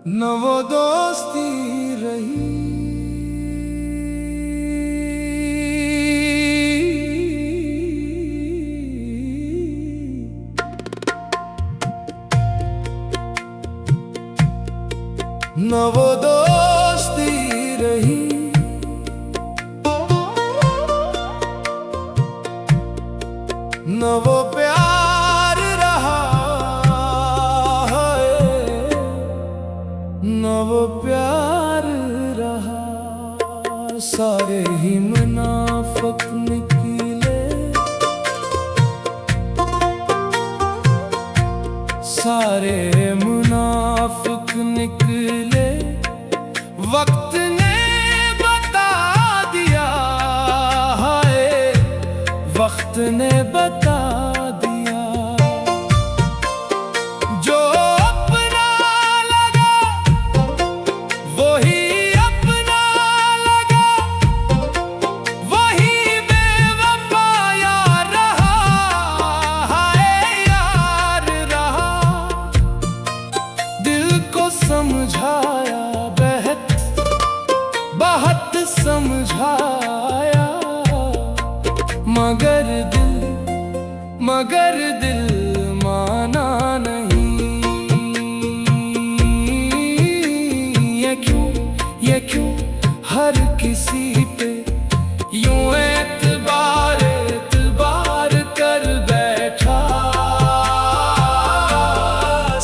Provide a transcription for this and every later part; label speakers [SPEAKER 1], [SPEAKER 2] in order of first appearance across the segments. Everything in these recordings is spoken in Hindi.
[SPEAKER 1] न वो दोस्ती रही, न वो दोस्ती रही, न वो प्यार रहा है, न वो प्यार रहा। सारे ही मुनाफिक निकले, सारे मुनाफिक निकले। वक्त ने बता दिया है, वक्त ने बता दिया। जो अपना लगा वही अपना लगा, वही बेवफा यार रहा है, यार रहा। दिल को समझाया बहुत समझाया, मगर दिल माना नहीं। ये क्यों हर किसी पे यूं एतबार कर बैठा।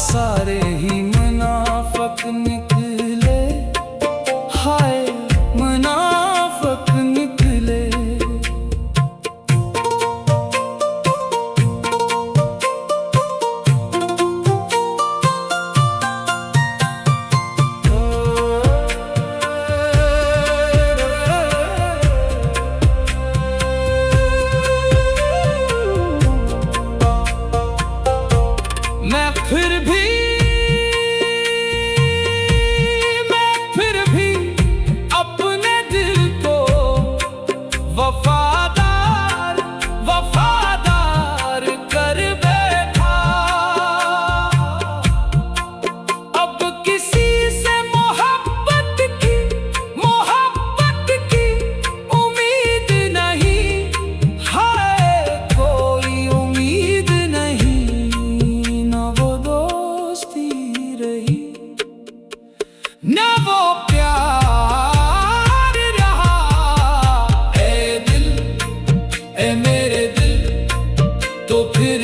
[SPEAKER 1] सारे ही मुनाफिक निकले, हाय मुनाफिक निकले। मैं फिर भी अपने दिल को वफादार कर बैठा। अब किसी से मोहब्बत की उम्मीद नहीं है, कोई उम्मीद नहीं। न वो दोस्ती रही, न वो प्यार रहा। ए दिल, ए मेरे दिल, तो फिर